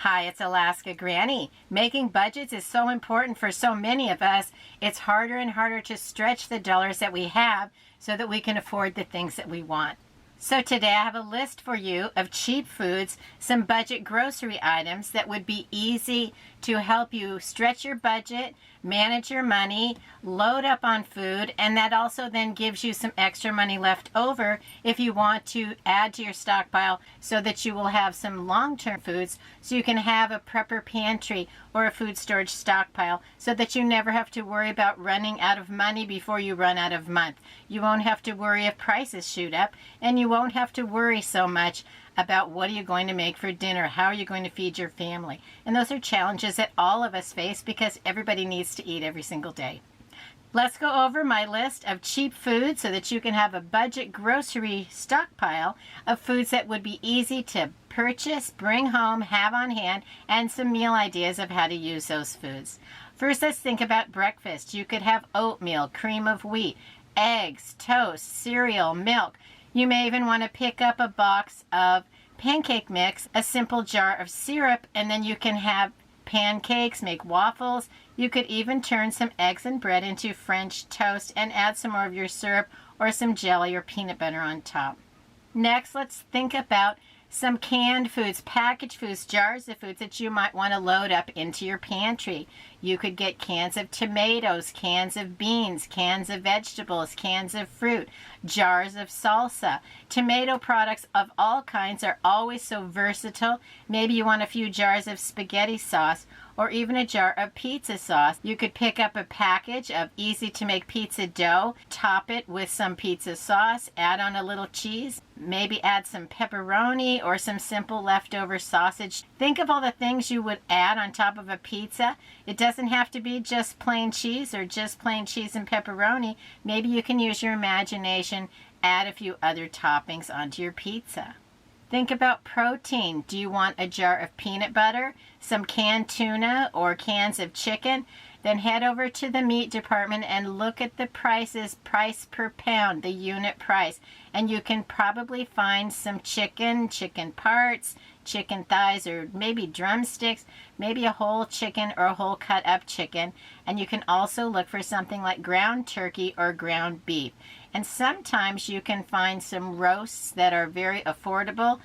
Hi, it's Alaska Granny. Making budgets is so important for so many of us. It's harder and harder to stretch the dollars that we have so that we can afford the things that we want. So today I have a list for you of cheap foods, some budget grocery items that would be easy to help you stretch your budget, manage your money, load up on food, and that also then gives you some extra money left over if you want to add to your stockpile so that you will have some long-term foods so you can have a prepper pantry or a food storage stockpile so that you never have to worry about running out of money before you run out of month. You won't have to worry if prices shoot up, and you won't have to worry so much about what are you going to make for dinner, how are you going to feed your family. And those are challenges that all of us face because everybody needs to eat every single day. Let's go over my list of cheap foods so that you can have a budget grocery stockpile of foods that would be easy to purchase, bring home, have on hand, and some meal ideas of how to use those foods. First, let's think about breakfast. You could have oatmeal, cream of wheat, eggs, toast, cereal, milk. You may even want to pick up a box of pancake mix, a simple jar of syrup, and then you can have pancakes, make waffles. You could even turn some eggs and bread into French toast and add some more of your syrup or some jelly or peanut butter on top. Next, let's think about some canned foods, packaged foods, jars of foods that you might want to load up into your pantry. You could get cans of tomatoes, cans of beans, cans of vegetables, cans of fruit, jars of salsa. Tomato products of all kinds are always so versatile. Maybe you want a few jars of spaghetti sauce or even a jar of pizza sauce. You could pick up a package of easy to make pizza dough, top it with some pizza sauce, add on a little cheese, maybe add some pepperoni or some simple leftover sausage. Think of all the things you would add on top of a pizza. It doesn't have to be just plain cheese or just plain cheese and pepperoni. Maybe you can use your imagination, add a few other toppings onto your pizza. Think about protein. Do you want a jar of peanut butter, some canned tuna, or cans of chicken? Then head over to the meat department and look at the prices, price per pound, the unit price. And you can probably find some chicken parts, chicken thighs, or maybe drumsticks, maybe a whole chicken or a whole cut up chicken. And you can also look for something like ground turkey or ground beef. And sometimes you can find some roasts that are very affordable.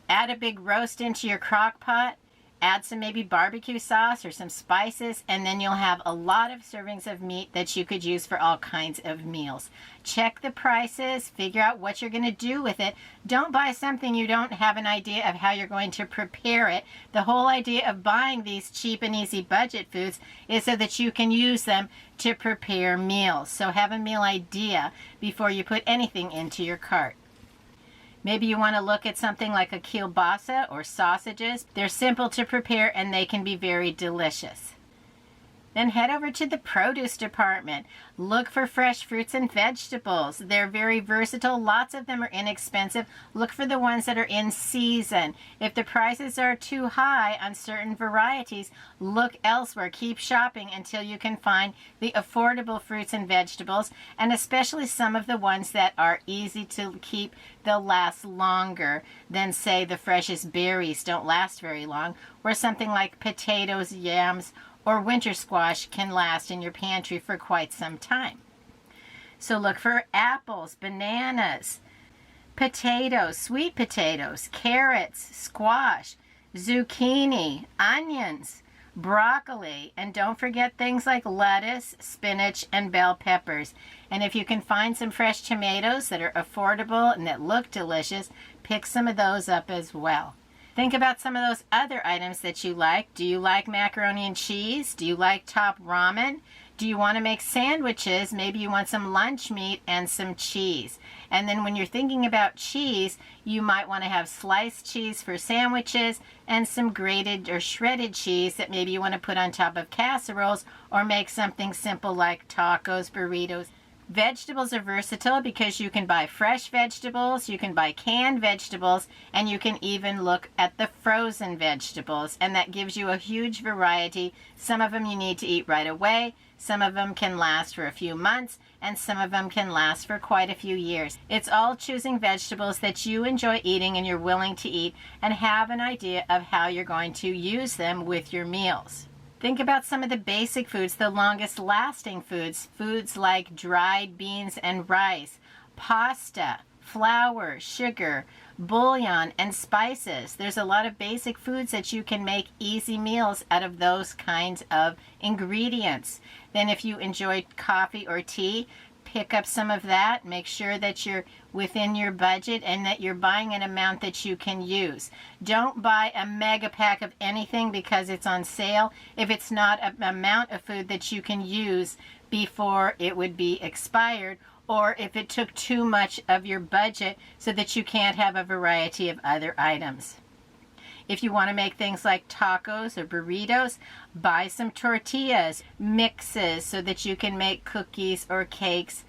Add a big roast into your crock pot. Add some maybe barbecue sauce or some spices, and then you'll have a lot of servings of meat that you could use for all kinds of meals. Check the prices, figure out what you're going to do with it. Don't buy something you don't have an idea of how you're going to prepare it. The whole idea of buying these cheap and easy budget foods is so that you can use them to prepare meals. So have a meal idea before you put anything into your cart. Maybe you want to look at something like a kielbasa or sausages. They're simple to prepare and they can be very delicious. Then head over to the produce department. Look for fresh fruits and vegetables. They're very versatile. Lots of them are inexpensive. Look for the ones that are in season. If the prices are too high on certain varieties, look elsewhere. Keep shopping until you can find the affordable fruits and vegetables, and especially some of the ones that are easy to keep. They'll last longer than, say, the freshest berries don't last very long, or something like potatoes, yams, or winter squash can last in your pantry for quite some time. So look for apples, bananas, potatoes, sweet potatoes, carrots, squash, zucchini, onions, broccoli, and don't forget things like lettuce, spinach, and bell peppers. And if you can find some fresh tomatoes that are affordable and that look delicious, pick some of those up as well. Think about some of those other items that you like. Do you like macaroni and cheese? Do you like top ramen? Do you want to make sandwiches? Maybe you want some lunch meat and some cheese. And then when you're thinking about cheese, you might want to have sliced cheese for sandwiches and some grated or shredded cheese that maybe you want to put on top of casseroles or make something simple like tacos, burritos. Vegetables are versatile because you can buy fresh vegetables, you can buy canned vegetables, and you can even look at the frozen vegetables, and that gives you a huge variety. Some of them you need to eat right away. Some of them can last for a few months, and some of them can last for quite a few years. It's all choosing vegetables that you enjoy eating and you're willing to eat, and have an idea of how you're going to use them with your meals. Think about some of the basic foods, the longest lasting foods, foods like dried beans and rice, pasta, flour, sugar, bouillon, and spices. There's a lot of basic foods that you can make easy meals out of those kinds of ingredients. Then if you enjoy coffee or tea, pick up some of that. Make sure that you're within your budget and that you're buying an amount that you can use. Don't buy a mega pack of anything because it's on sale if it's not an amount of food that you can use before it would be expired, or if it took too much of your budget so that you can't have a variety of other items. If you want to make things like tacos or burritos, buy some tortillas, mixes so that you can make cookies or cakes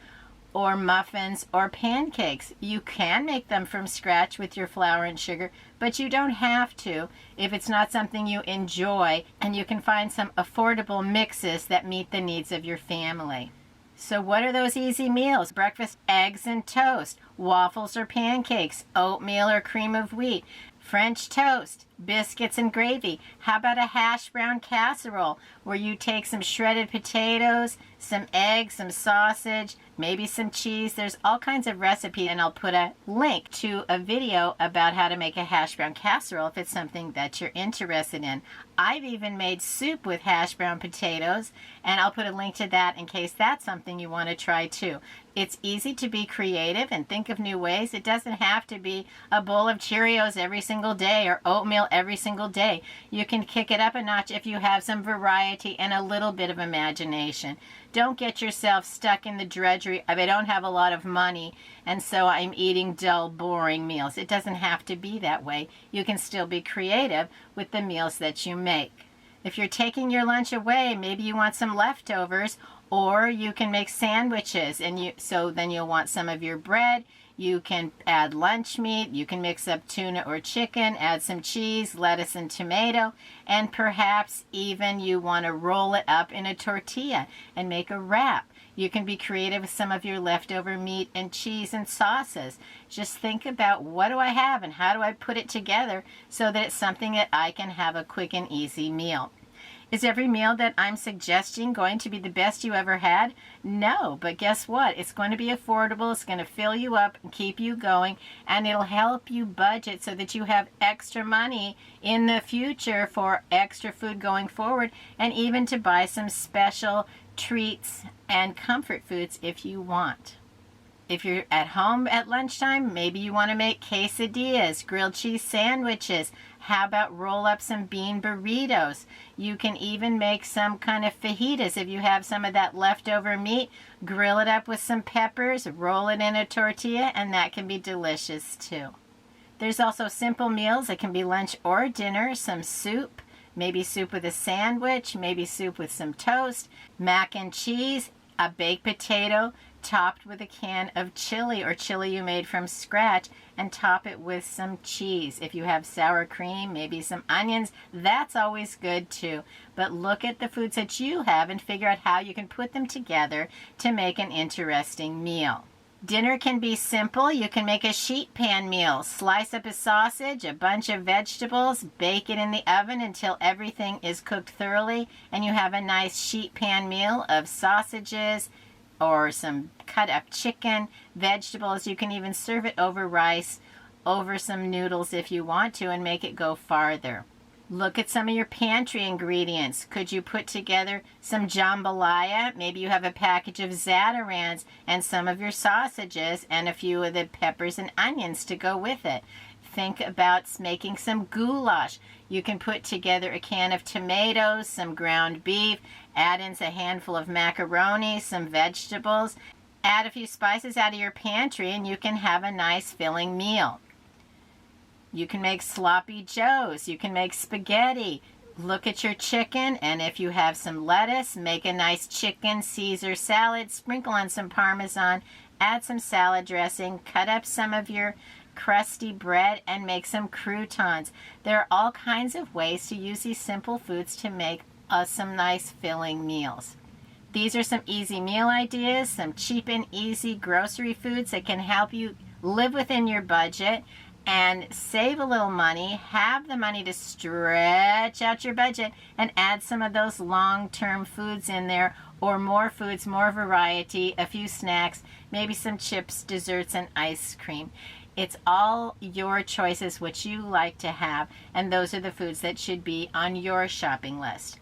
or muffins or pancakes. You can make them from scratch with your flour and sugar, but you don't have to if it's not something you enjoy, and you can find some affordable mixes that meet the needs of your family. So what are those easy meals? Breakfast, eggs and toast, waffles or pancakes, oatmeal or cream of wheat, French toast, biscuits and gravy. How about a hash brown casserole where you take some shredded potatoes, some eggs, some sausage, maybe some cheese. There's all kinds of recipes, and I'll put a link to a video about how to make a hash brown casserole if it's something that you're interested in. I've even made soup with hash brown potatoes, and I'll put a link to that in case that's something you want to try too. It's easy to be creative and think of new ways. It doesn't have to be a bowl of Cheerios every single day or oatmeal every single day. You can kick it up a notch if you have some variety and a little bit of imagination. Don't get yourself stuck in the drudgery of I don't have a lot of money and so I'm eating dull, boring meals. It doesn't have to be that way. You can still be creative with the meals that you make. If you're taking your lunch away, maybe you want some leftovers, or you can make sandwiches, and so then you'll want some of your bread. You can add lunch meat, you can mix up tuna or chicken, add some cheese, lettuce and tomato, and perhaps even you want to roll it up in a tortilla and make a wrap. You can be creative with some of your leftover meat and cheese and sauces. Just think about, what do I have and how do I put it together so that it's something that I can have a quick and easy meal. Is every meal that I'm suggesting going to be the best you ever had? No, but guess what? It's going to be affordable, it's going to fill you up and keep you going, and it'll help you budget so that you have extra money in the future for extra food going forward, and even to buy some special treats and comfort foods if you want. If you're at home at lunchtime, maybe you want to make quesadillas, grilled cheese sandwiches. How about roll up some bean burritos? You can even make some kind of fajitas. If you have some of that leftover meat, grill it up with some peppers, roll it in a tortilla, and that can be delicious too. There's also simple meals that can be lunch or dinner, some soup, maybe soup with a sandwich, maybe soup with some toast, mac and cheese, a baked potato, topped with a can of chili or chili you made from scratch, and top it with some cheese. If you have sour cream, maybe some onions, that's always good too. But look at the foods that you have and figure out how you can put them together to make an interesting meal. Dinner can be simple. You can make a sheet pan meal. Slice up a sausage, a bunch of vegetables, bake it in the oven until everything is cooked thoroughly, and you have a nice sheet pan meal of sausages, or some cut up chicken, vegetables. You can even serve it over rice, over some noodles if you want to, and make it go farther. Look at some of your pantry ingredients. Could you put together some jambalaya? Maybe you have a package of Zatarain's and some of your sausages and a few of the peppers and onions to go with it. Think about making some goulash. You can put together a can of tomatoes, some ground beef, add in a handful of macaroni, some vegetables, add a few spices out of your pantry, and you can have a nice filling meal. You can make sloppy joes. You can make spaghetti. Look at your chicken, and if you have some lettuce, make a nice chicken Caesar salad, sprinkle on some Parmesan, add some salad dressing, cut up some of your crusty bread, and make some croutons. There are all kinds of ways to use these simple foods to make some nice filling meals. These are some easy meal ideas, some cheap and easy grocery foods that can help you live within your budget and save a little money, have the money to stretch out your budget, and add some of those long-term foods in there, or more foods, more variety, a few snacks, maybe some chips, desserts, and ice cream. It's all your choices, what you like to have, and those are the foods that should be on your shopping list.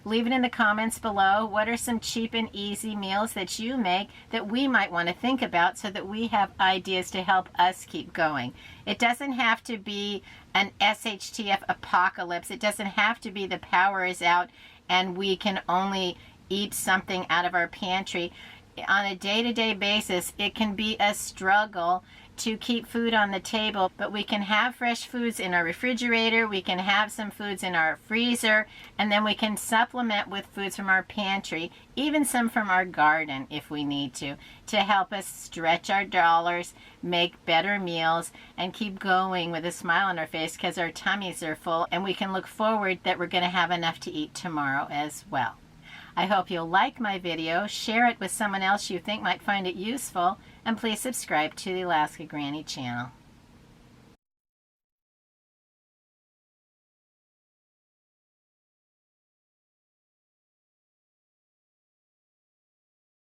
Leave it in the comments below. What are some cheap and easy meals that you make that we might want to think about so that we have ideas to help us keep going? It doesn't have to be an SHTF apocalypse. It doesn't have to be the power is out and we can only eat something out of our pantry. On a day-to-day basis, it can be a struggle to keep food on the table, but we can have fresh foods in our refrigerator, we can have some foods in our freezer, and then we can supplement with foods from our pantry, even some from our garden if we need to help us stretch our dollars, make better meals, and keep going with a smile on our face because our tummies are full and we can look forward that we're going to have enough to eat tomorrow as well. I hope you'll like my video, share it with someone else you think might find it useful, and please subscribe to the Alaska Granny channel.